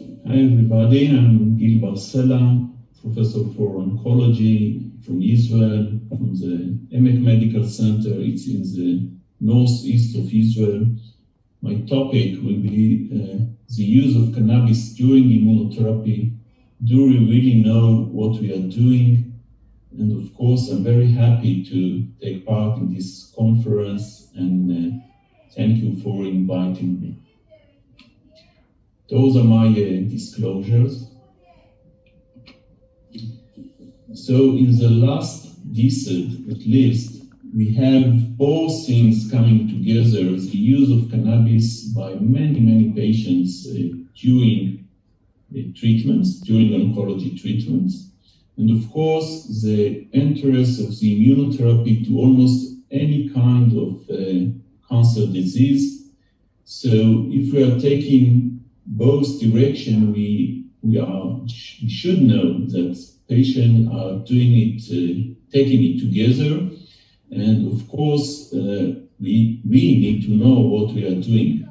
Hi everybody, I'm Gil Barcela, professor for oncology from Israel, from the Emek Medical Center. It's in the northeast of Israel. My topic will be the use of cannabis during immunotherapy. Do we really know what we are doing? And of course, I'm very happy to take part in this conference, and thank you for inviting me. Those are my disclosures. So in the last decade, at least, we have both things coming together, the use of cannabis by many patients during treatments, during oncology treatments, and of course, the interest of the immunotherapy to almost any kind of cancer disease. So if we are taking both directions, we should know that patients are doing it, taking it together, and of course we need to know what we are doing.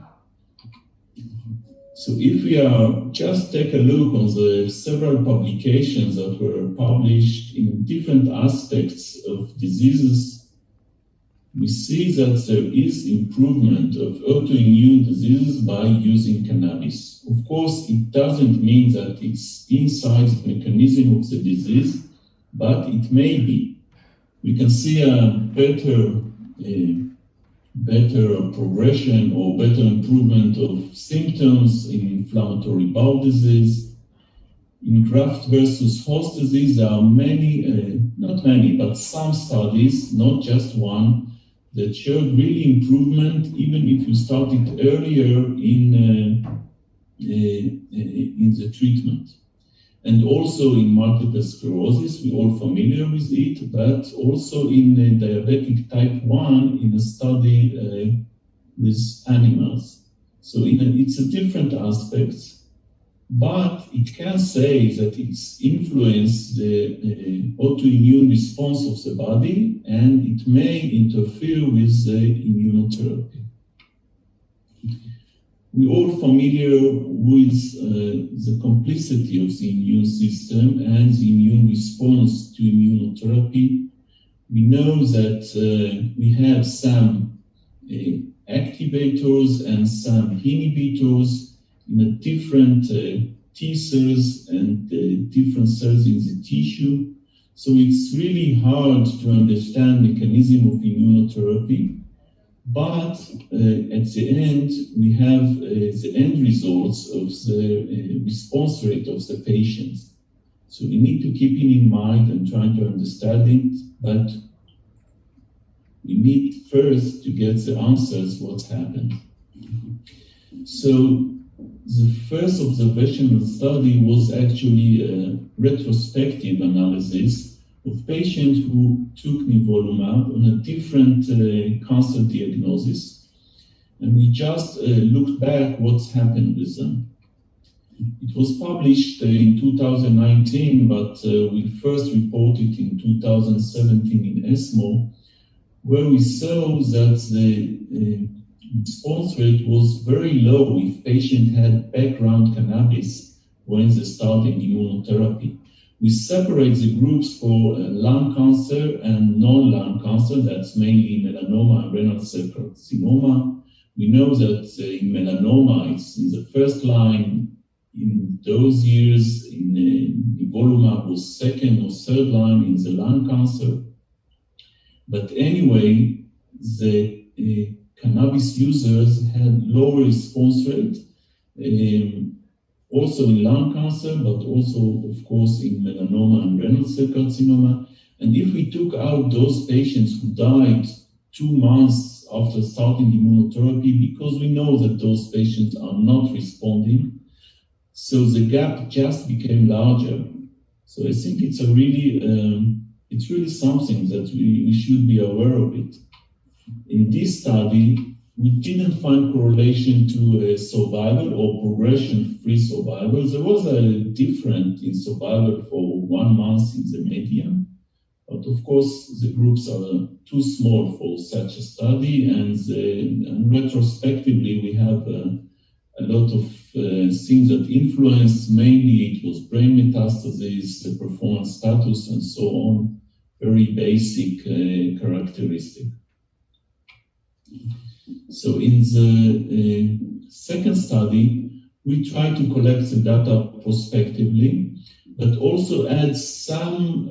So if we are just take a look on the several publications that were published in different aspects of diseases, we see that there is improvement of autoimmune diseases by using cannabis. Of course, it doesn't mean that it's inside the mechanism of the disease, but it may be. We can see a better progression or better improvement of symptoms in inflammatory bowel disease. In graft versus host disease, there are not many, but some studies, not just one, that showed really improvement even if you started earlier in the treatment. And also in multiple sclerosis, we're all familiar with it, but also in diabetic type 1 in a study with animals. So it's a different aspect, but it can say that it's influenced the autoimmune response of the body, and it may interfere with the immunotherapy. We're all familiar with the complexity of the immune system and the immune response to immunotherapy. We know that we have some activators and some inhibitors in a different T cells and different cells in the tissue. So it's really hard to understand the mechanism of immunotherapy. But at the end, we have the end results of the response rate of the patients. So we need to keep it in mind and try to understand it, but we need first to get the answers what's happened. So the first observational study was actually a retrospective analysis of patients who took nivolumab on a different cancer diagnosis. And we just looked back what's happened with them. It was published in 2019, but we first reported in 2017 in ESMO, where we saw that the response rate was very low if patient had background cannabis when they started immunotherapy. We separate the groups for lung cancer and non-lung cancer, that's mainly melanoma and renal cell carcinoma. We know that in melanoma, it's in the first line. In those years, nivolumab was second or third line in the lung cancer. But anyway, the cannabis users had lower response rate, also in lung cancer, but also, of course, in melanoma and renal cell carcinoma. And if we took out those patients who died 2 months after starting immunotherapy, because we know that those patients are not responding, so the gap just became larger. So I think it's really something that we should be aware of it. In this study, we didn't find correlation to survival or progression-free survival. There was a difference in survival for 1 month in the median, but of course the groups are too small for such a study, and retrospectively we have a lot of things that influenced. Mainly it was brain metastasis, the performance status, and so on. Very basic characteristic. So in the second study, we tried to collect the data prospectively, but also add some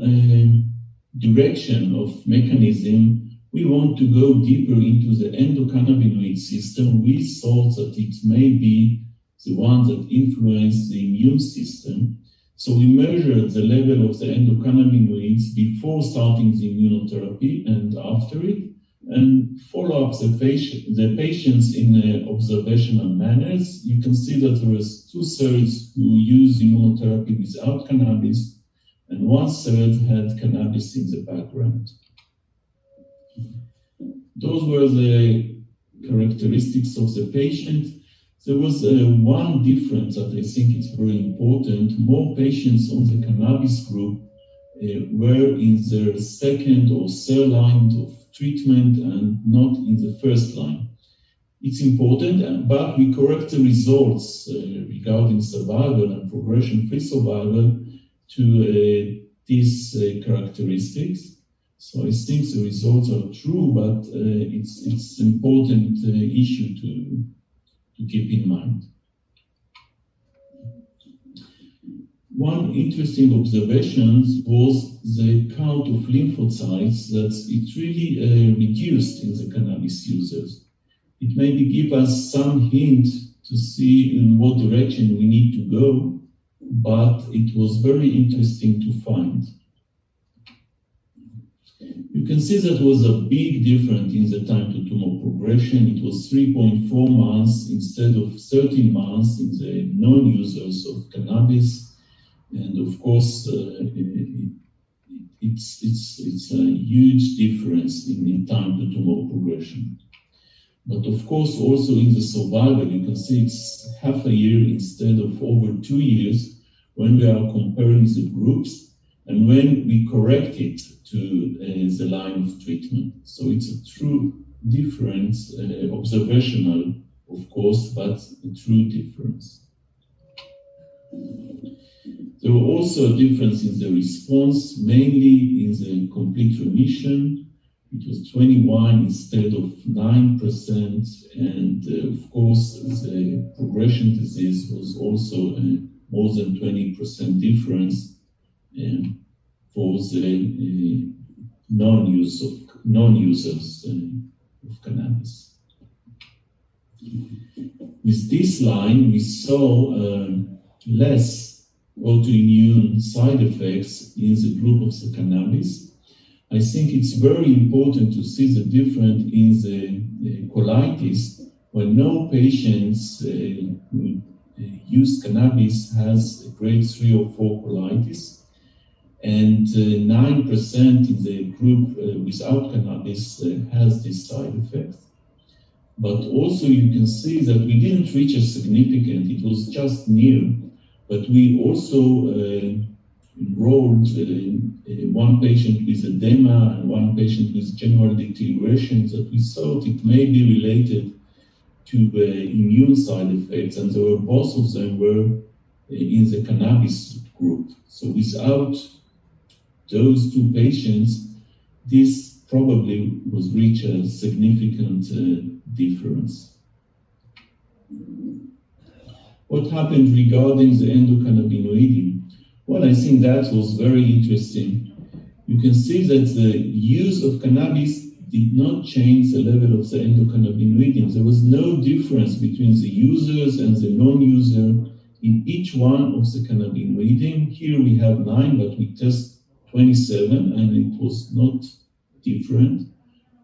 direction of mechanism. We want to go deeper into the endocannabinoid system. We thought that it may be the one that influences the immune system. So we measured the level of the endocannabinoids before starting the immunotherapy and after it, and follow up the patients in observational manners. You can see that there was 2/3 who used immunotherapy without cannabis, and 1/3 had cannabis in the background. Those were the characteristics of the patient. There was one difference that I think is very important. More patients on the cannabis group were in their second or third line of treatment and not in the first line. It's important, but we correct the results regarding survival and progression-free survival to these characteristics. So I think the results are true, but it's an important issue to keep in mind. One interesting observation was the count of lymphocytes, that it really reduced in the cannabis users. It maybe give us some hint to see in what direction we need to go, but it was very interesting to find. You can see that was a big difference in the time to tumor progression. It was 3.4 months instead of 13 months in the non-users of cannabis. And of course, it's a huge difference in time to tumor progression. But of course, also in the survival, you can see it's half a year instead of over 2 years when we are comparing the groups and when we correct it to the line of treatment. So it's a true difference, observational, of course, but a true difference. There was also a difference in the response, mainly in the complete remission. It was 21 instead of 9%, and of course the progression disease was also more than 20% difference for the non-users of cannabis. With this line, we saw less autoimmune side effects in the group of the cannabis. I think it's very important to see the difference in the colitis, when no patients who use cannabis has a grade 3 or 4 colitis, and 9% in the group without cannabis has this side effect. But also you can see that we didn't reach a significant, it was just near, but we also enrolled one patient with edema and one patient with general deterioration that we thought it may be related to immune side effects, and both of them were in the cannabis group. So without those 2 patients, this probably was reached a significant difference. What happened regarding the endocannabinoid? Well, I think that was very interesting. You can see that the use of cannabis did not change the level of the endocannabinoid. There was no difference between the users and the non-user in each one of the cannabinoid. Here we have 9, but we test 27, and it was not different.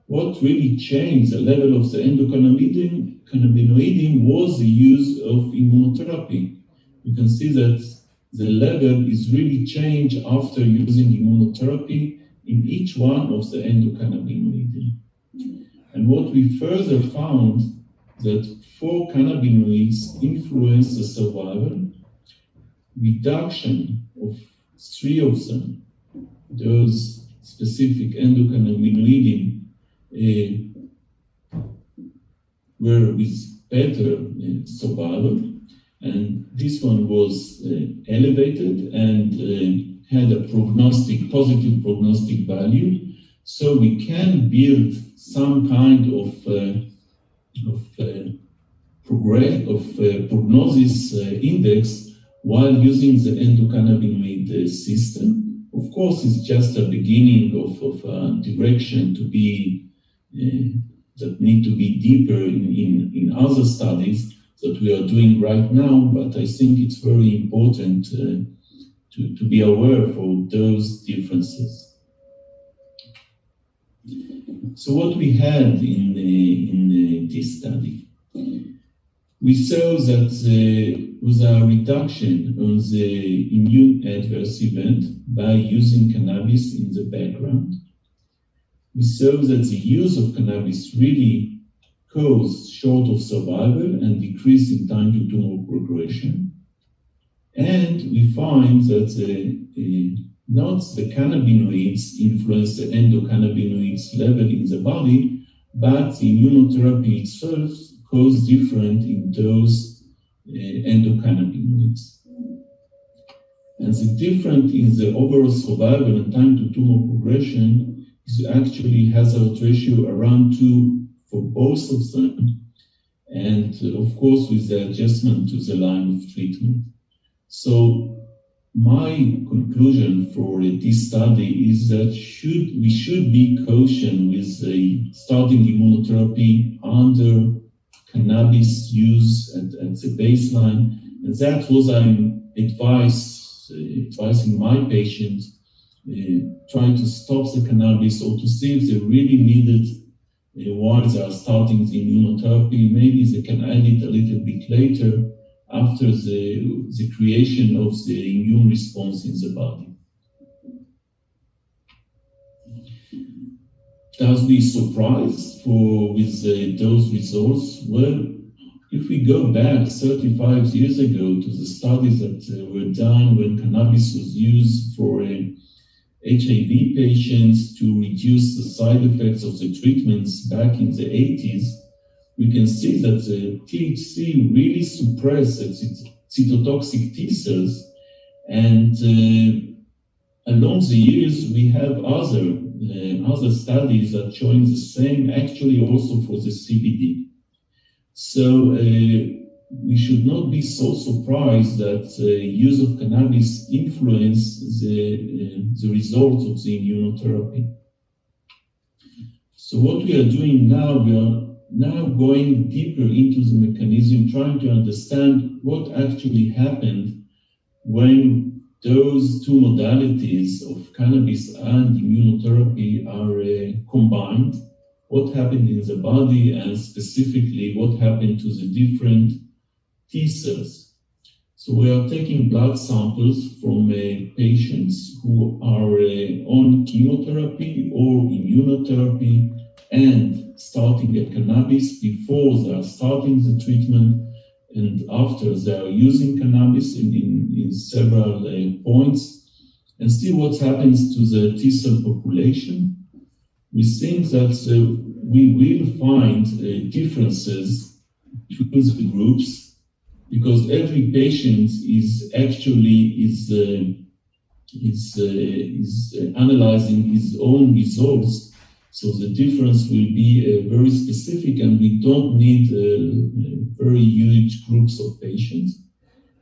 What really changed the level of the endocannabinoid was the use of immunotherapy. You can see that the level is really changed after using immunotherapy in each one of the endocannabinoid. And what we further found that 4 cannabinoids influence the survival, reduction of 3 of them, those specific endocannabinoid, were with better survival. And this one was elevated and had a positive prognostic value. So we can build some kind of prognosis index while using the endocannabinoid system. Of course, it's just a beginning of a direction to be that need to be deeper in other studies that we are doing right now, but I think it's very important to be aware of those differences. So what we had in this study, we saw that there was a reduction on the immune adverse event by using cannabis in the background. We saw that the use of cannabis really caused short of survival and decrease in time to tumor progression. And we find that not the cannabinoids influence the endocannabinoids level in the body, but the immunotherapy itself cause different in those endocannabinoids. And the difference in the overall survival and time to tumor progression is actually hazard ratio around 2 for both of them, and of course with the adjustment to the line of treatment. So my conclusion for this study is that we should be cautious with starting immunotherapy under cannabis use at the baseline, and that was I'm advising my patients trying to stop the cannabis or to see if they really need it while they are starting the immunotherapy. Maybe they can add it a little bit later after the creation of the immune response in the body. Does we surprised with those results? Well, if we go back 35 years ago to the studies that were done when cannabis was used for HIV patients to reduce the side effects of the treatments back in the 80s, we can see that the THC really suppressed cytotoxic T cells. And along the years, we have other studies that showing the same, actually also for the CBD. So we should not be so surprised that use of cannabis influence the results of the immunotherapy. So what we are doing now, we are now going deeper into the mechanism, trying to understand what actually happened when those two modalities of cannabis and immunotherapy are combined. What happened in the body, and specifically what happened to the different T cells. So we are taking blood samples from patients who are on chemotherapy or immunotherapy and starting a cannabis before they are starting the treatment and after they are using cannabis in several points, and see what happens to the T cell population. We think that we will find differences between the groups, because every patient is analyzing his own results. So the difference will be very specific, and we don't need very huge groups of patients.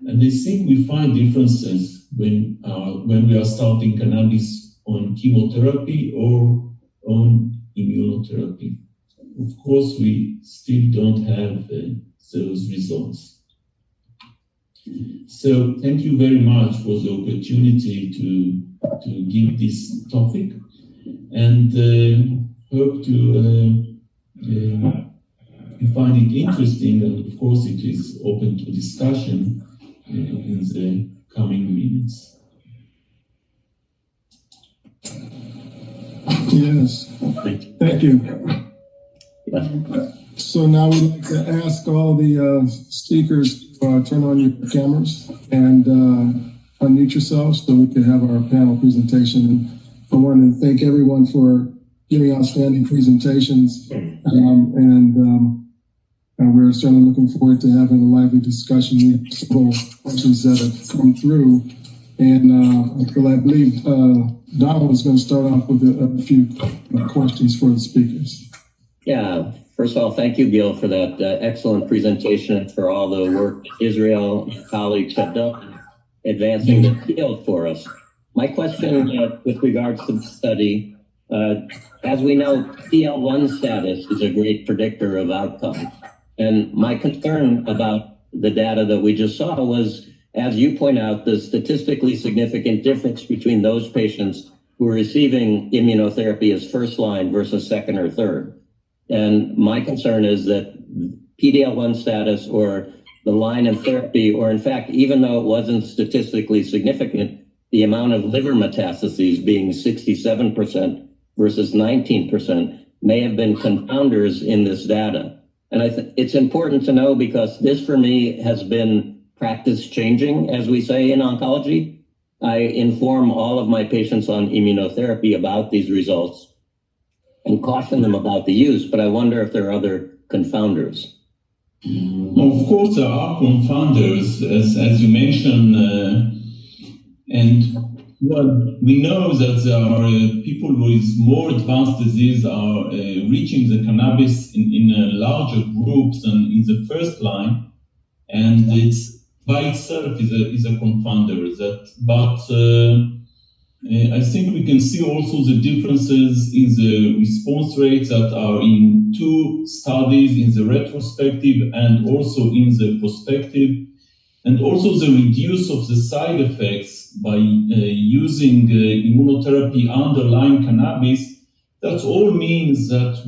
And I think we find differences when we are starting cannabis on chemotherapy or on immunotherapy. Of course, we still don't have those results. So thank you very much for the opportunity to give this topic, and hope to you find it interesting, and of course it is open to discussion in the coming minutes. Yes, thank you. So now we'd like to ask all the speakers to turn on your cameras and unmute yourselves so we can have our panel presentation. And I want to thank everyone for giving outstanding presentations. We're certainly looking forward to having a lively discussion. We have several questions that have come through. And I believe Donald is going to start off with a few questions for the speakers. Yeah, first of all, thank you, Gil, for that excellent presentation and for all the work Israel and colleagues have done advancing the field for us. My question with regards to the study, as we know, PDL1 status is a great predictor of outcome. And my concern about the data that we just saw was, as you point out, the statistically significant difference between those patients who are receiving immunotherapy as first line versus second or third. And my concern is that PDL1 status or the line of therapy, or in fact, even though it wasn't statistically significant, the amount of liver metastases being 67% versus 19% may have been confounders in this data. And it's important to know because this for me has been practice changing, as we say in oncology. I inform all of my patients on immunotherapy about these results and caution them about the use, but I wonder if there are other confounders. Of course, there are confounders, as you mentioned, and well, we know that there are people with more advanced disease are reaching the cannabis in larger groups than in the first line, and it's by itself is a confounder. I think we can see also the differences in the response rates that are in two studies, in the retrospective and also in the prospective, and also the reduce of the side effects by using immunotherapy underlying cannabis. That all means that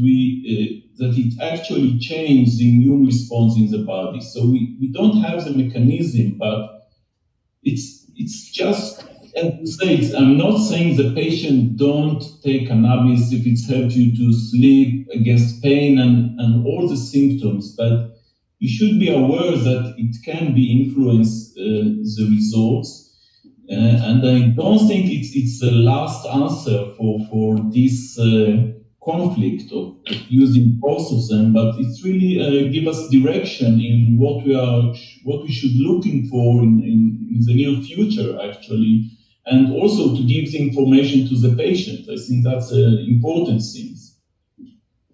that it actually changed the immune response in the body. So we don't have the mechanism, but it's just, as you say, I'm not saying the patient don't take cannabis if it's helped you to sleep, against pain and all the symptoms, but you should be aware that it can be influence the results. And I don't think it's the last answer for this conflict of using both of them, but it's really give us direction in what we should looking for in the near future, actually, and also to give the information to the patient. I think that's important things.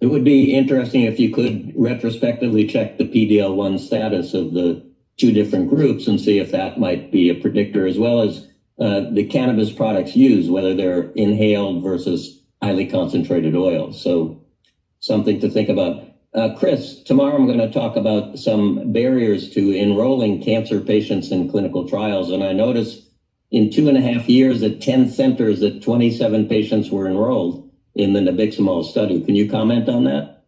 It would be interesting if you could retrospectively check the PDL1 status of the two different groups and see if that might be a predictor, as well as the cannabis products used, whether they're inhaled versus highly concentrated oil. So something to think about. Chris, tomorrow I'm going to talk about some barriers to enrolling cancer patients in clinical trials. And I noticed in 2.5 years at 10 centers that 27 patients were enrolled in the nabiximols study. Can you comment on that?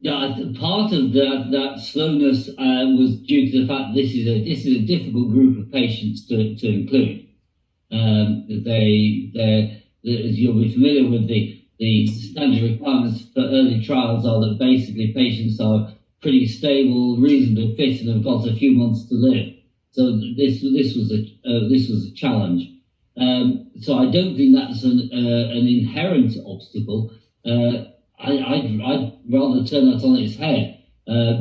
Yeah, part of that slowness was due to the fact this is a difficult group of patients to include. As you'll be familiar with, the standard requirements for early trials are that basically patients are pretty stable, reasonably fit, and have got a few months to live. So this was a challenge. So I don't think that's an inherent obstacle. I'd rather turn that on its head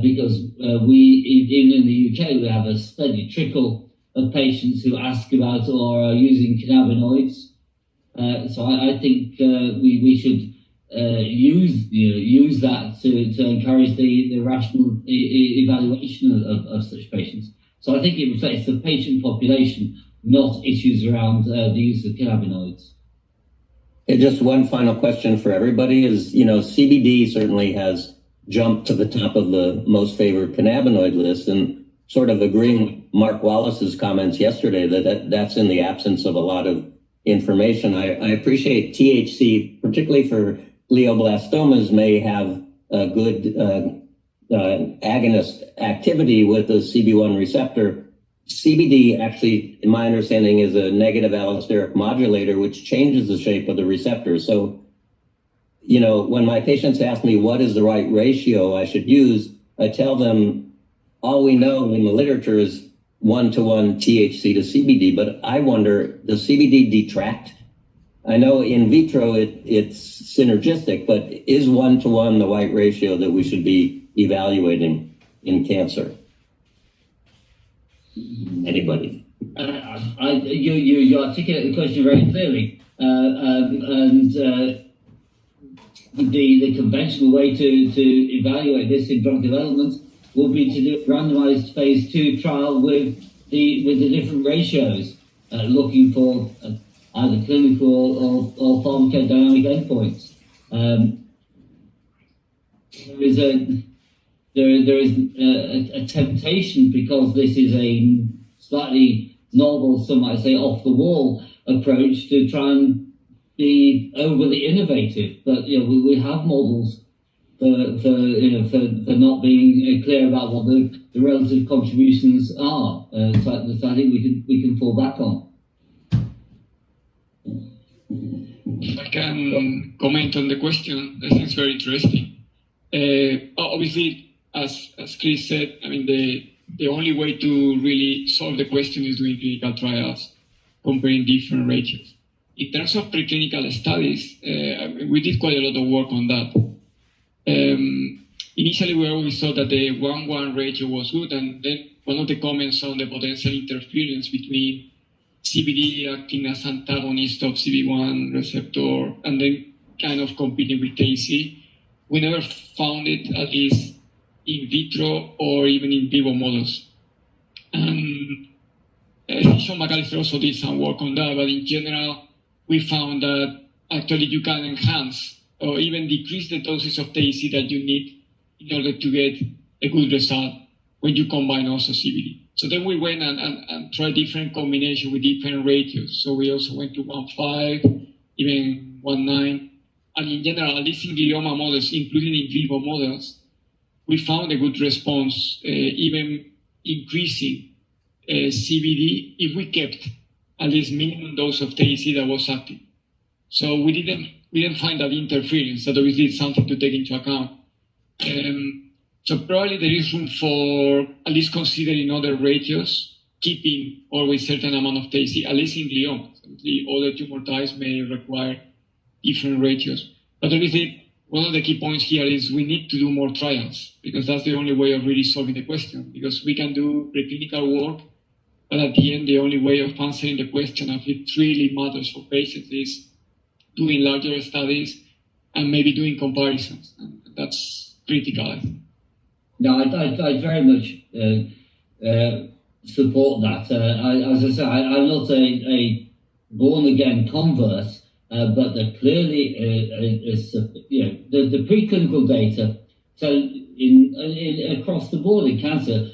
because even in the UK, we have a steady trickle of patients who ask about or are using cannabinoids. So I think we should use that to encourage the rational evaluation of such patients. So I think it reflects the patient population, not issues around the use of cannabinoids. And just one final question for everybody is, CBD certainly has jumped to the top of the most favored cannabinoid list, and sort of agreeing with Mark Wallace's comments yesterday that's in the absence of a lot of information. I appreciate THC, particularly for glioblastomas, may have a good agonist activity with the CB1 receptor. CBD actually, in my understanding, is a negative allosteric modulator, which changes the shape of the receptor. So, when my patients ask me what is the right ratio I should use, I tell them all we know in the literature is 1-to-1 THC to CBD. But I wonder, does CBD detract I know in vitro it's synergistic, but is 1-to-1 the right ratio that we should be evaluating in cancer? Anybody? You articulate the question very clearly, and the conventional way to evaluate this in drug development will be to do a randomized phase 2 trial with the different ratios, looking for either clinical or pharmacodynamic endpoints. There is a temptation, because this is a slightly novel, some might say off the wall approach, to try and be overly innovative. But we have models for not being clear about what the relative contributions are. So I think we can fall back on. If I can comment on the question, I think it's very interesting. Obviously, as Chris said, I mean, the only way to really solve the question is doing clinical trials, comparing different ratios. In terms of preclinical studies, we did quite a lot of work on that. Initially, we always thought that the 1-1 ratio was good, and then one of the comments on the potential interference between CBD acting as antagonist of CB1 receptor and then kind of competing with KC. We never found it, at least in vitro or even in vivo models. And Sean McAllister also did some work on that, but in general, we found that actually you can enhance or even decrease the doses of TAC that you need in order to get a good result when you combine also CBD. So then we went and tried different combinations with different ratios. So we also went to 1.5, even 1.9. And in general, at least in glioma models, including in vivo models, we found a good response, even increasing CBD if we kept at least minimum dose of TAC that was active. So we didn't find that interference. That obviously is something to take into account. So probably there is room for at least considering other ratios, keeping always certain amount of TAC, at least in glioma. The other tumor types may require different ratios. But obviously, one of the key points here is we need to do more trials, because that's the only way of really solving the question. Because we can do preclinical work, but at the end, the only way of answering the question of it really matters for patients is doing larger studies and maybe doing comparisons. And that's critical, I think. No, I very much support that. As I say, I'm not a born-again convert, but there clearly the preclinical data across the board in cancer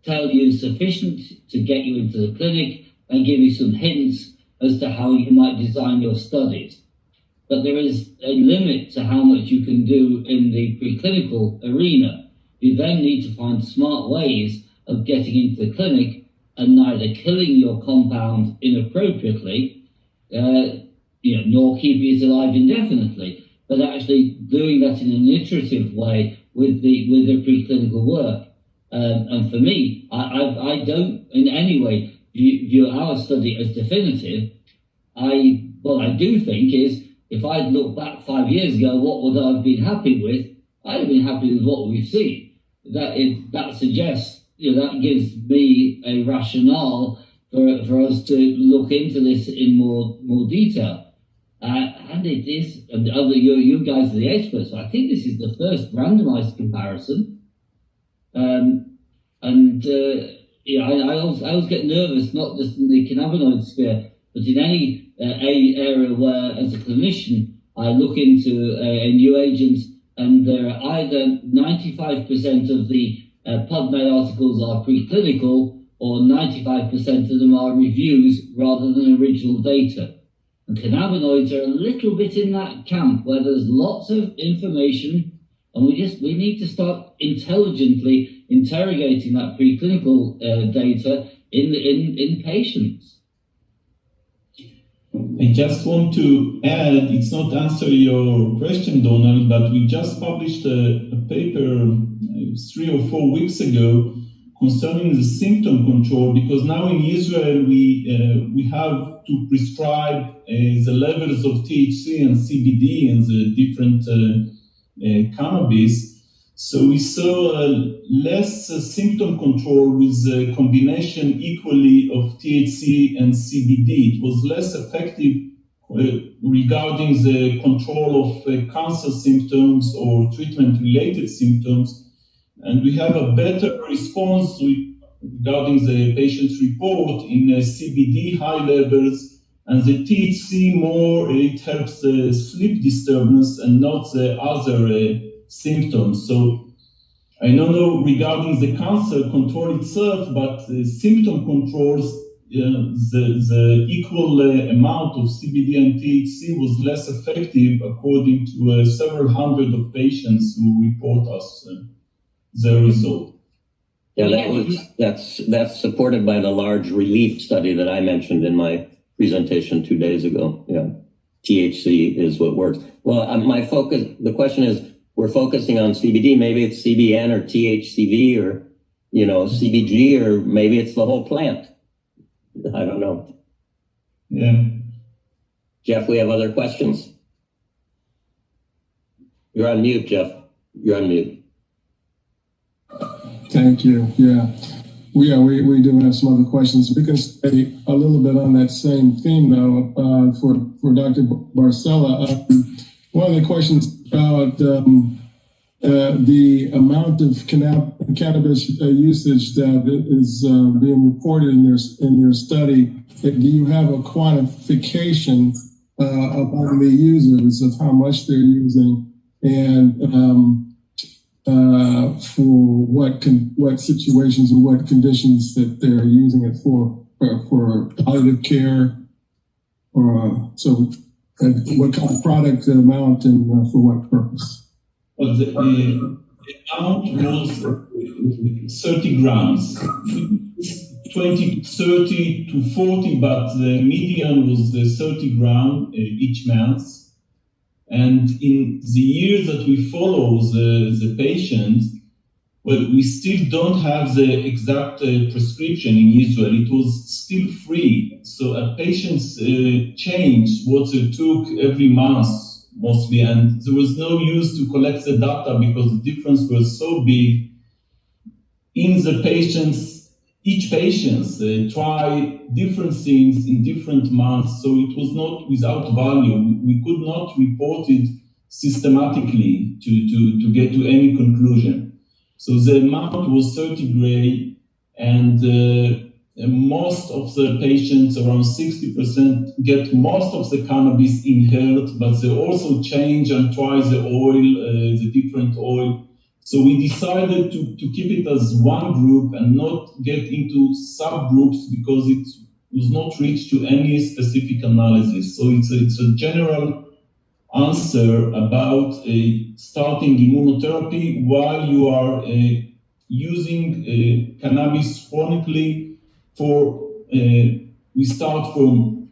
tell you sufficient to get you into the clinic and give you some hints as to how you might design your studies. But there is a limit to how much you can do in the preclinical arena. You then need to find smart ways of getting into the clinic and neither killing your compound inappropriately, nor keeping it alive indefinitely, but actually doing that in an iterative way with the preclinical work. And for me, I don't in any way view our study as definitive. What I do think is, if I'd looked back 5 years ago, what would I have been happy with? I'd have been happy with what we've seen. That suggests, that gives me a rationale for us to look into this in more detail. And it is, and you guys are the experts, so I think this is the first randomized comparison. I always get nervous, not just in the cannabinoid sphere, but in any area where, as a clinician, I look into a new agent and there are either 95% of the PubMed articles are preclinical or 95% of them are reviews rather than original data. And cannabinoids are a little bit in that camp where there's lots of information, and we need to start intelligently interrogating that preclinical data in patients. I just want to add, it's not answer your question, Donald, but we just published a paper 3 or 4 weeks ago concerning the symptom control, because now in Israel we have to prescribe the levels of THC and CBD in the different cannabis. So we saw less symptom control with the combination equally of THC and CBD. It was less effective regarding the control of cancer symptoms or treatment-related symptoms. And we have a better response regarding the patient's report in CBD high levels, and the THC more, it helps the sleep disturbance and not the other symptoms. So I don't know regarding the cancer control itself, but symptom controls, the equal amount of CBD and THC was less effective according to several hundred of patients who report us the result. Yeah, that's supported by the large relief study that I mentioned in my presentation 2 days ago. Yeah, THC is what works. Well, the question is, we're focusing on CBD. Maybe it's CBN or THCV or, CBG, or maybe it's the whole plant. I don't know. Yeah. Jeff, we have other questions? You're on mute, Jeff. You're on mute. Thank you. Yeah. We do have some other questions. We can stay a little bit on that same theme, though, for Dr. Barcella. One of the questions about the amount of cannabis usage that is being reported in your study. Do you have a quantification among the users of how much they're using, and for what situations and what conditions that they're using it for palliative care, or what kind of product amount and for what purpose? Well, the amount was 30 grams, 30 to 40, but the median was 30 grams each month. And in the years that we follow the patient, well, we still don't have the exact prescription in Israel. It was still free. So a patient's changed what they took every month, mostly, and there was no use to collect the data because the difference was so big. In the patients, each patient try different things in different months, so it was not without value. We could not report it systematically to get to any conclusion. So the amount was 30 gray, and most of the patients, around 60%, get most of the cannabis inhaled, but they also change and try the oil, the different oil. So we decided to keep it as one group and not get into subgroups because it was not reached to any specific analysis. So it's a general answer about starting immunotherapy while you are using cannabis chronically. We start from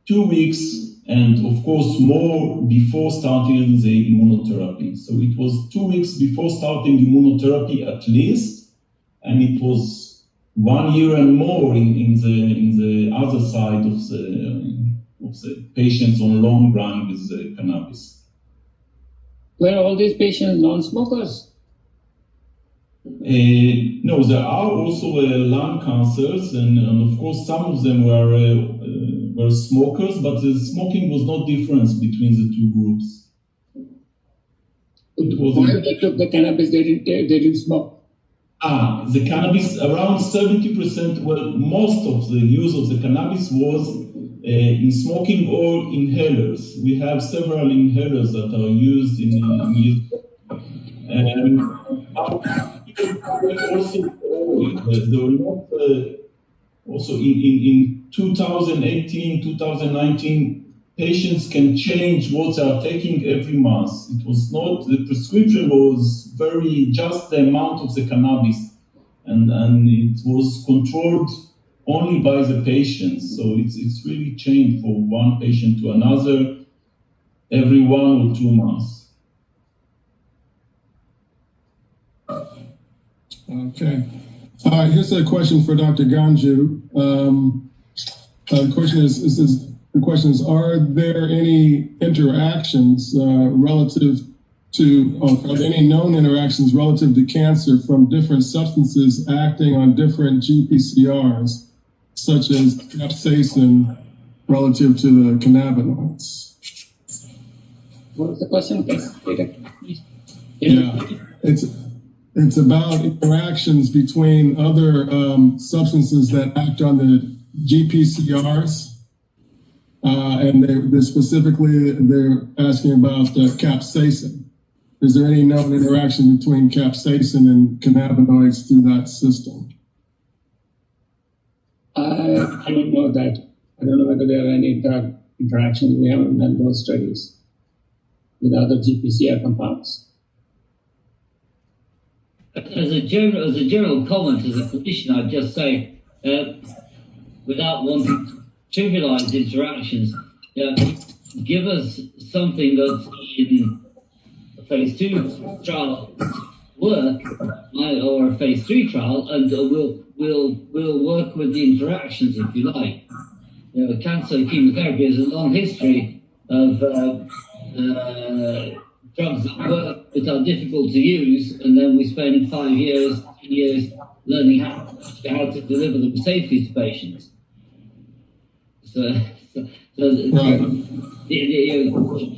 2 weeks, and of course more before starting the immunotherapy. So it was 2 weeks before starting immunotherapy at least, and it was 1 year and more in the other side of the patients on long run with the cannabis. Were all these patients non-smokers? No, there are also lung cancers, and of course some of them were smokers, but the smoking was no difference between the two groups. While they took the cannabis, they didn't smoke. The cannabis, around 70%, well, most of the use of the cannabis was in smoking or inhalers. We have several inhalers that are used in use. Also in 2018, 2019, patients can change what they are taking every month. It was not, the prescription was just the amount of the cannabis, and it was controlled only by the patients. So it's really changed for one patient to another every 1 or 2 months. Okay. Here's a question for Dr. Ganju. The question is, are there any interactions relative to, are there any known interactions relative to cancer from different substances acting on different GPCRs, such as capsaicin relative to the cannabinoids? What was the question? Yeah, it's about interactions between other substances that act on the GPCRs. And they're specifically, they're asking about capsaicin. Is there any known interaction between capsaicin and cannabinoids through that system? I don't know that. I don't know whether there are any drug interactions. We haven't done those studies with other GPCR compounds. As a general comment, as a clinician, I'd just say, without wanting to trivialize interactions, give us something that's in a phase 2 trial work or a phase 3 trial, and we'll work with the interactions, if you like. Cancer chemotherapy has a long history of drugs that work that are difficult to use, and then we spend 5 years, 10 years learning how to deliver them safely to patients. It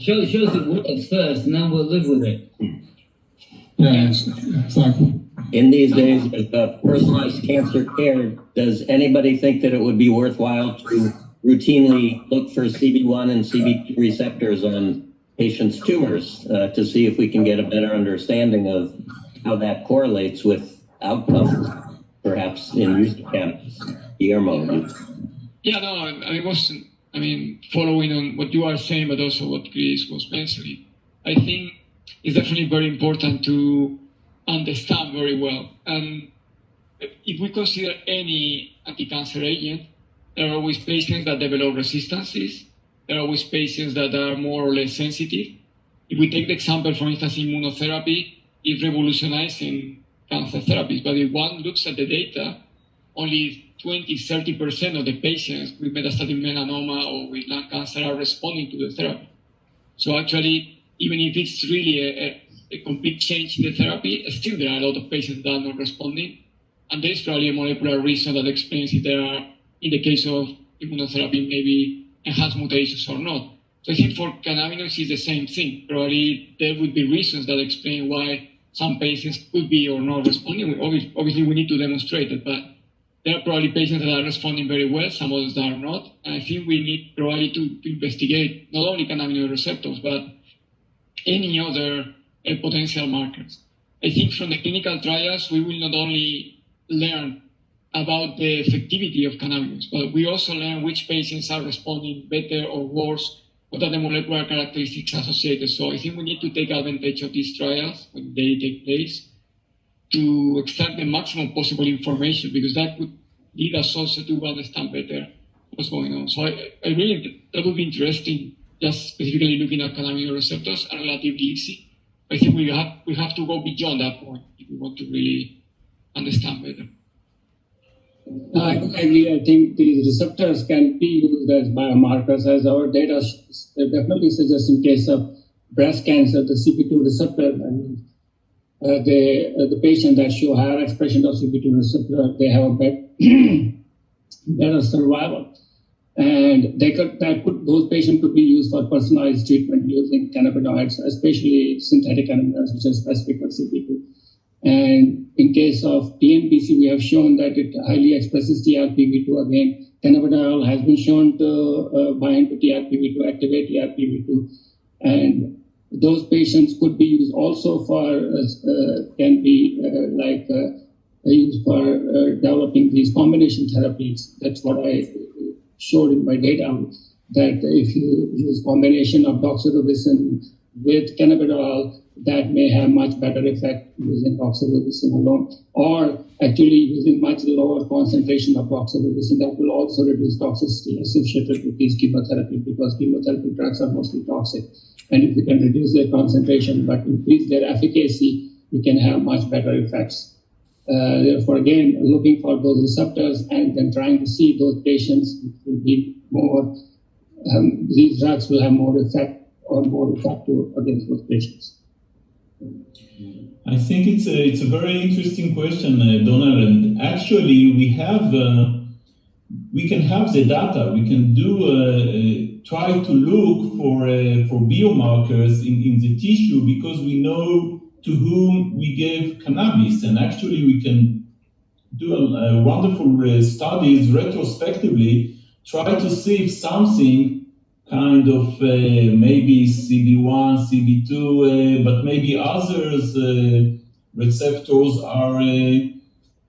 shows it works first, and then we'll live with it. Yeah, exactly. In these days of personalized cancer care, does anybody think that it would be worthwhile to routinely look for CB1 and CB2 receptors on patients' tumors to see if we can get a better understanding of how that correlates with outcomes, perhaps in use of cannabis, hormone? Yeah, no, I mean, following on what you are saying, but also what Chris was mentioning, I think it's definitely very important to understand very well. And if we consider any anti-cancer agent, there are always patients that develop resistances. There are always patients that are more or less sensitive. If we take the example, for instance, immunotherapy is revolutionizing cancer therapies, but if one looks at the data, only 20-30% of the patients with metastatic melanoma or with lung cancer are responding to the therapy. So actually, even if it's really a complete change in the therapy, still there are a lot of patients that are not responding. And there's probably a molecular reason that explains if there are, in the case of immunotherapy, maybe enhanced mutations or not. So I think for cannabinoids, it's the same thing. Probably there would be reasons that explain why some patients could be or not responding. Obviously, we need to demonstrate it, but there are probably patients that are responding very well, some others that are not. And I think we need probably to investigate not only cannabinoid receptors, but any other potential markers. I think from the clinical trials, we will not only learn about the effectivity of cannabinoids, but we also learn which patients are responding better or worse, what are the molecular characteristics associated. So I think we need to take advantage of these trials when they take place to extract the maximum possible information, because that could lead us also to understand better what's going on. So I really, that would be interesting, just specifically looking at cannabinoid receptors are relatively easy. I think we have to go beyond that point if we want to really understand better. I agree. I think these receptors can be used as biomarkers, as our data definitely suggests in case of breast cancer, the CP2 receptor, the patient that show higher expression of CP2 receptor, they have a better survival. And those patients could be used for personalized treatment using cannabinoids, especially synthetic cannabinoids, which are specific for CP2. And in case of TNBC, we have shown that it highly expresses TRPV2. Again, cannabidiol has been shown to bind to TRPV2, activate TRPV2. And those patients could be used also for, used for developing these combination therapies. That's what I showed in my data, that if you use combination of doxorubicin with cannabidiol, that may have much better effect using doxorubicin alone, or actually using much lower concentration of doxorubicin that will also reduce toxicity associated with these chemotherapy, because chemotherapy drugs are mostly toxic. And if you can reduce their concentration but increase their efficacy, you can have much better effects. Therefore, again, looking for those receptors and then trying to see those patients will be more, these drugs will have more effect or more effective against those patients. I think it's a very interesting question, Donald. And actually, we can have the data. We can do try to look for biomarkers in the tissue because we know to whom we gave cannabis, and actually we can do wonderful studies retrospectively, try to see if something kind of maybe CB1, CB2, but maybe others receptors are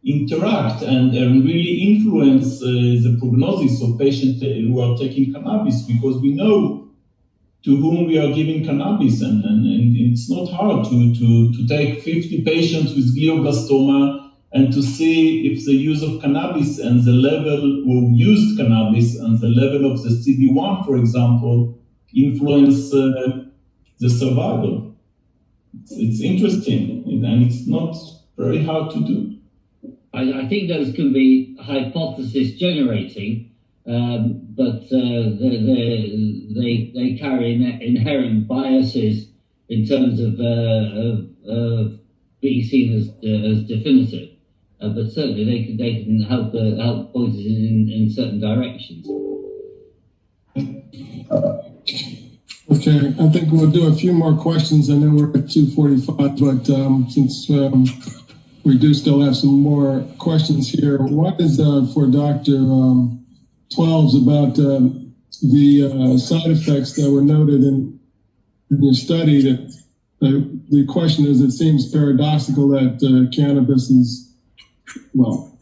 interact and really influence the prognosis of patients who are taking cannabis, because we know to whom we are giving cannabis, and it's not hard to take 50 patients with glioblastoma and to see if the use of cannabis and the level who used cannabis and the level of the CB1, for example, influence the survival. It's interesting, and it's not very hard to do. I think those can be hypothesis generating, but they carry inherent biases in terms of being seen as definitive. But certainly they can help point us in certain directions. Okay, I think we'll do a few more questions. I know we're at 2:45, but since we do still have some more questions here. One is for Dr. Twelves about the side effects that were noted in your study. That the question is, it seems paradoxical that cannabis is, well,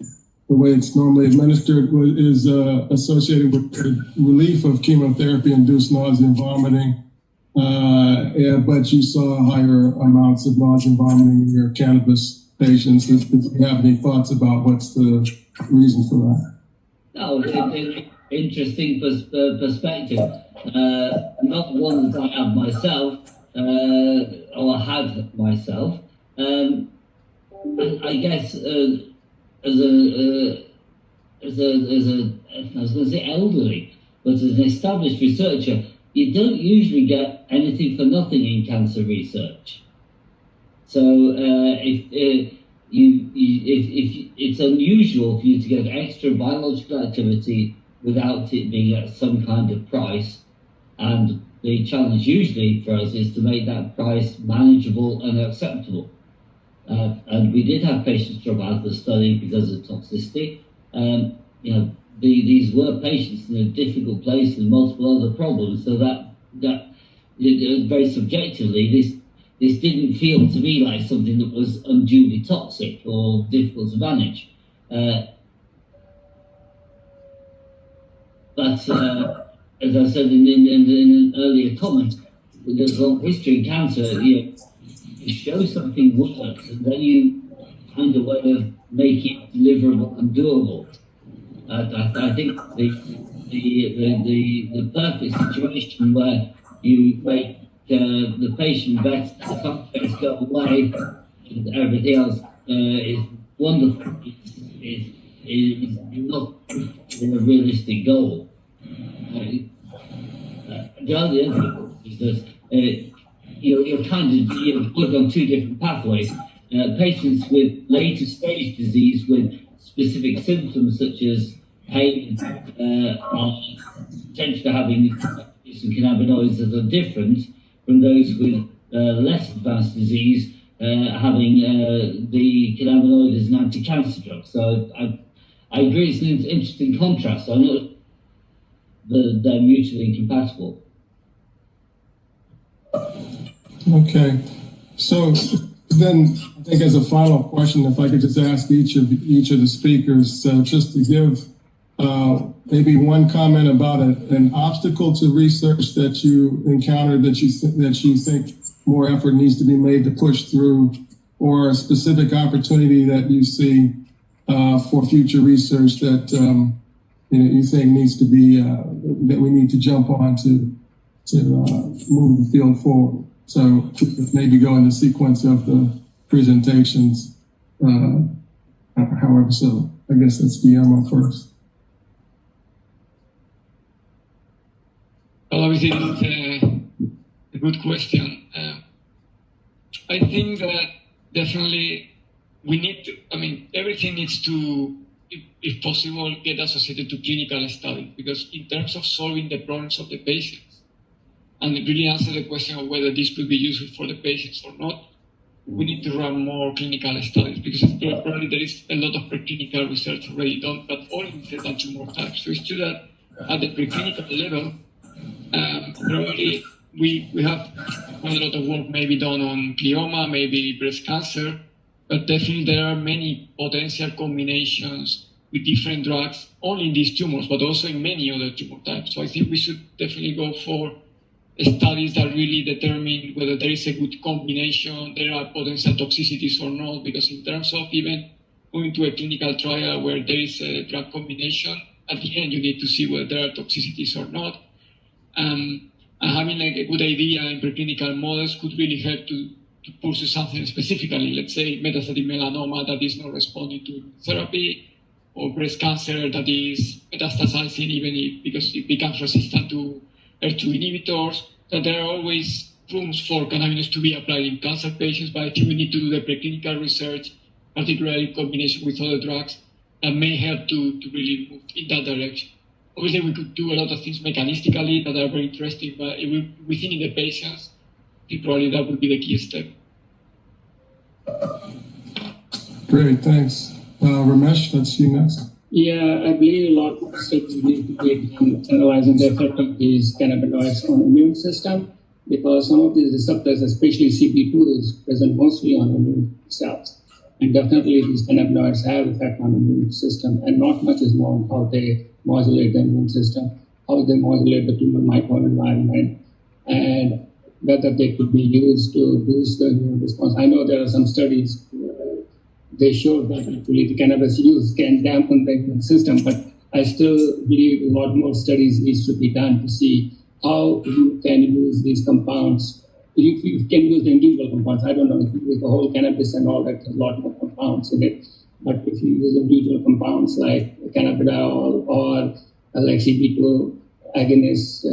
the way it's normally administered is associated with the relief of chemotherapy-induced nausea and vomiting. But you saw higher amounts of nausea and vomiting in your cannabis patients. If you have any thoughts about what's the reason for that? No, it's an interesting perspective. Not one that I have myself, or had myself. I guess as a I was going to say elderly, but as an established researcher, you don't usually get anything for nothing in cancer research. So if it's unusual for you to get extra biological activity without it being at some kind of price, and the challenge usually for us is to make that price manageable and acceptable. And we did have patients drop out of the study because of toxicity. These were patients in a difficult place with multiple other problems, so that very subjectively, this didn't feel to me like something that was unduly toxic or difficult to manage. But as I said in an earlier comment, there's a long history in cancer. You show something works, and then you find a way of making it deliverable and doable. I think the perfect situation where you make the patient better, the complex go away, and everything else is wonderful. Is not a realistic goal. The other thing is that you're kind of working on two different pathways. Patients with later stage disease with specific symptoms such as pain are potentially having some cannabinoids that are different from those with less advanced disease having the cannabinoid as an anti-cancer drug. So I agree it's an interesting contrast. I know they're mutually incompatible. Okay, so then I think as a final question, if I could just ask each of the speakers just to give maybe one comment about an obstacle to research that you encountered that you think more effort needs to be made to push through, or a specific opportunity that you see for future research that you think needs to be that we need to jump on to move the field forward. So maybe go in the sequence of the presentations. however, so I guess that's Guillermo first. Well, obviously, it's a good question. I think that definitely we need to, everything needs to, if possible, get associated to clinical studies, because in terms of solving the problems of the patients and really answer the question of whether this could be useful for the patients or not, we need to run more clinical studies, because probably there is a lot of preclinical research already done, but all in certain tumor types. So it's true that at the preclinical level, probably we have quite a lot of work maybe done on glioma, maybe breast cancer, but definitely there are many potential combinations with different drugs, only in these tumors, but also in many other tumor types. So I think we should definitely go for studies that really determine whether there is a good combination, there are potential toxicities or not, because in terms of even going to a clinical trial where there is a drug combination, at the end you need to see whether there are toxicities or not. And having like a good idea in preclinical models could really help to pursue something specifically, let's say metastatic melanoma that is not responding to therapy, or breast cancer that is metastasizing because it becomes resistant to HER2 inhibitors, that there are always rooms for cannabinoids to be applied in cancer patients, but I think we need to do the preclinical research, particularly in combination with other drugs, that may help to really move in that direction. Obviously, we could do a lot of things mechanistically that are very interesting, but within the patients, I think probably that would be the key step. Great, thanks. Ramesh, that's you next. Yeah, I believe a lot of studies need to be done analyzing the effect of these cannabinoids on the immune system, because some of these receptors, especially CB2, is present mostly on immune cells. And definitely these cannabinoids have effect on the immune system, and not much is known how they modulate the immune system, how they modulate the tumor microenvironment, and whether they could be used to boost the immune response. I know there are some studies they showed that actually the cannabis use can dampen the immune system, but I still believe a lot more studies needs to be done to see how you can use these compounds. You can use the individual compounds. I don't know if you use the whole cannabis and all that, there's a lot more compounds in it. But if you use individual compounds like cannabidiol or like CB2 agonists,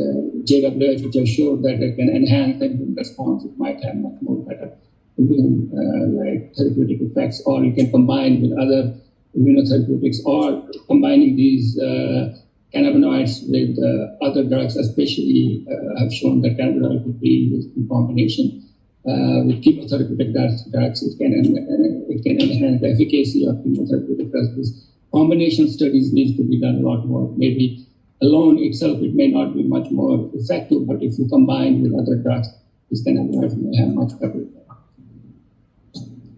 JWH, which have showed that it can enhance the immune response, it might have much more better immune like therapeutic effects, or you can combine with other immunotherapeutics, or combining these cannabinoids with other drugs, especially have shown that cannabinoid could be used in combination with chemotherapeutic drugs. It can enhance the efficacy of chemotherapeutic drugs. These combination studies need to be done a lot more. Maybe alone itself it may not be much more effective, but if you combine with other drugs, these cannabinoids may have much better effect.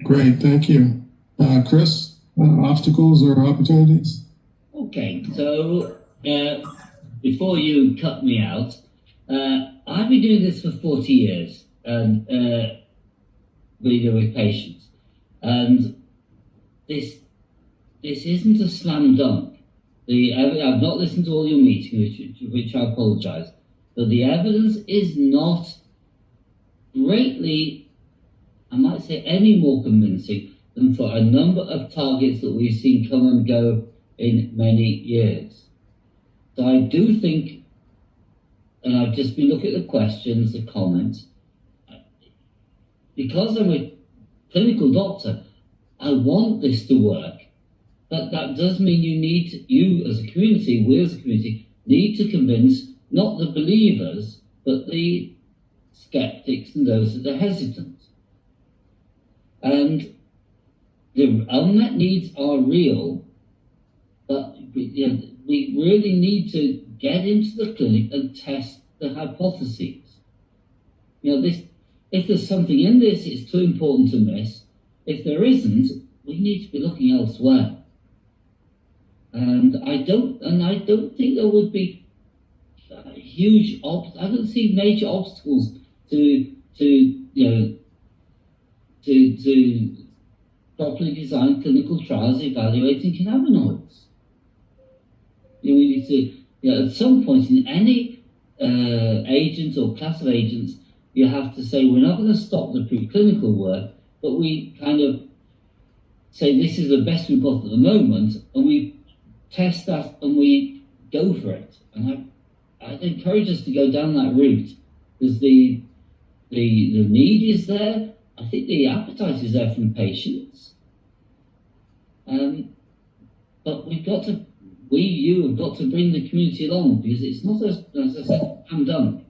Great, thank you. Chris, obstacles or opportunities? Okay, so before you cut me out, I've been doing this for 40 years and dealing with patients, and this isn't a slam dunk. I've not listened to all your meetings, which I apologise, but the evidence is not greatly, I might say, any more convincing than for a number of targets that we've seen come and go in many years. So I do think, and I've just been looking at the questions, the comments, because I'm a clinical doctor, I want this to work, but that does mean you as a community, we as a community, need to convince not the believers, but the skeptics and those that are hesitant. And the unmet needs are real, but we really need to get into the clinic and test the hypotheses. If there's something in this, it's too important to miss. If there isn't, we need to be looking elsewhere. And I don't think there would be huge I don't see major obstacles to properly design clinical trials evaluating cannabinoids. We need to, at some point in any agent or class of agents, you have to say we're not going to stop the preclinical work, but we kind of say this is the best we've got at the moment, and we test that and we go for it. And I'd encourage us to go down that route, because the need is there. I think the appetite is there from patients. But you have got to bring the community along, because it's not, as I said, I'm done.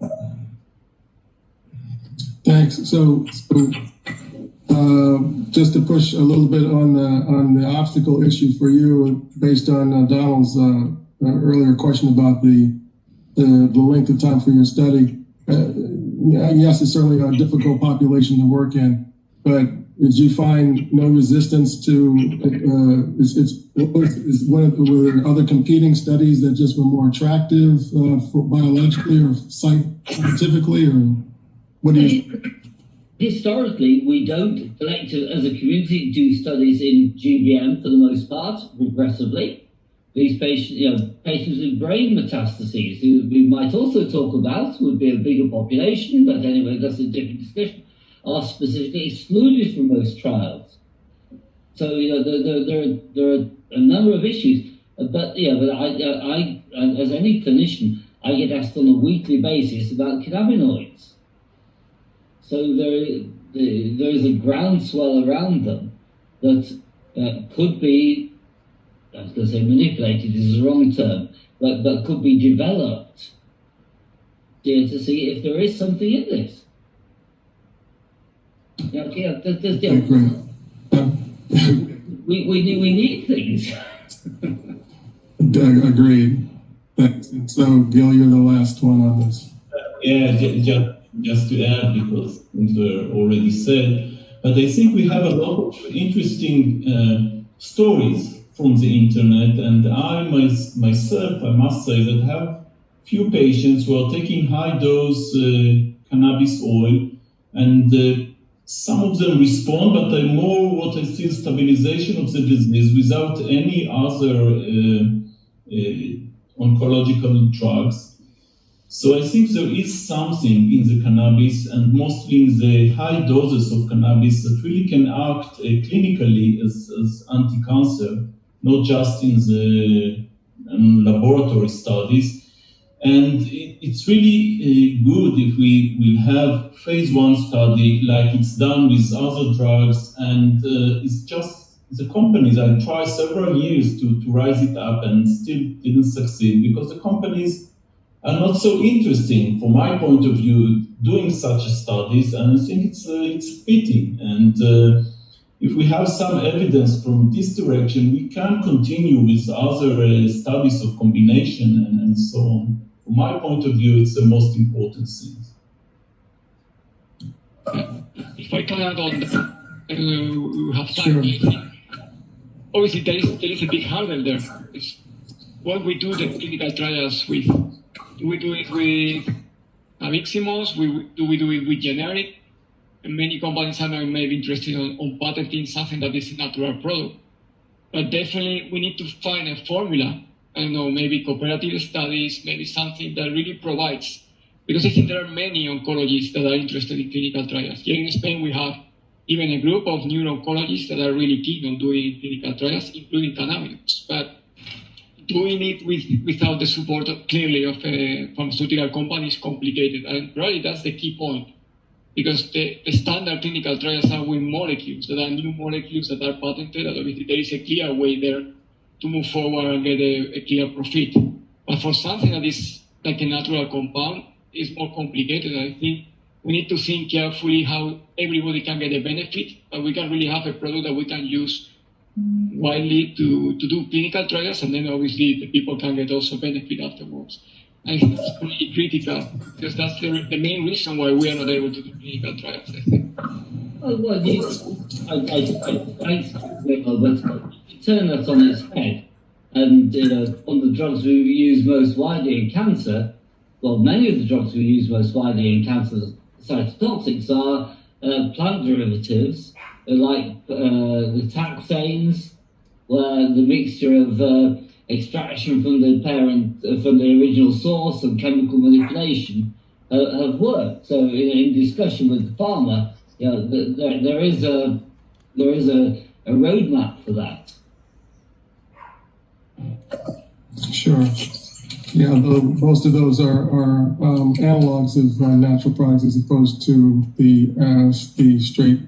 Thanks. So just to push a little bit on the obstacle issue for you, based on Donald's earlier question about the length of time for your study. Yes, it's certainly a difficult population to work in, but did you find no resistance to? Were there other competing studies that just were more attractive for biologically or scientifically, or what do you? Historically, we don't collectively, as a community, do studies in GBM for the most part, regressively. These patients, patients with brain metastases, who we might also talk about, would be a bigger population, but anyway, that's a different discussion, are specifically excluded from most trials. So, there are a number of issues, but I, as any clinician, I get asked on a weekly basis about cannabinoids. So there is a groundswell around them that could be, I was going to say manipulated is the wrong term, but could be developed to see if there is something in this. We need things. Agreed. Thanks. So, Gil, you're the last one on this. Just to add, because things were already said, but I think we have a lot of interesting stories from the internet, and I myself, I must say that have few patients who are taking high dose cannabis oil, and some of them respond, but they're more what I see stabilization of the disease without any other oncological drugs. So I think there is something in the cannabis, and mostly in the high doses of cannabis, that really can act clinically as anti-cancer, not just in the laboratory studies. And it's really good if we will have phase 1 study like it's done with other drugs, and it's just the companies, I tried several years to rise it up and still didn't succeed, because the companies are not so interesting, from my point of view, doing such studies, and I think it's fitting. And if we have some evidence from this direction, we can continue with other studies of combination and so on. From my point of view, it's the most important thing. If I can add on that, we have time. Sure. Obviously, there is a big hurdle there. It's when we do the clinical trials with, do we do it with Aviximos? Do we do it with generic? And many companies are now maybe interested on patenting something that is a natural product. But definitely, we need to find a formula. I don't know, maybe cooperative studies, maybe something that really provides. Because I think there are many oncologists that are interested in clinical trials. Here in Spain, we have even a group of neuro-oncologists that are really keen on doing clinical trials, including cannabinoids. But doing it without the support, clearly, of a pharmaceutical company is complicated. And probably that's the key point. Because the standard clinical trials are with molecules, that are new molecules that are patented, and obviously there is a clear way there to move forward and get a clear profit. But for something that is like a natural compound, it's more complicated. I think we need to think carefully how everybody can get a benefit, but we can really have a product that we can use widely to do clinical trials, and then obviously the people can get also benefit afterwards. I think that's really critical, because that's the main reason why we are not able to do clinical trials, I think. Well, but turn that on its head, and on the drugs we use most widely in cancer, well, many of the drugs we use most widely in cancer cytotoxics are plant derivatives, like the taxanes, where the mixture of extraction from the parent, from the original source, and chemical manipulation have worked. So, in discussion with the pharma, there is a roadmap for that? Sure. Yeah, most of those are analogs of natural products as opposed to the straight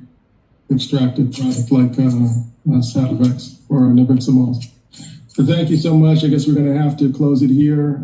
extracted product like Sativex or Nabiximols. So thank you so much. I guess we're going to have to close it here.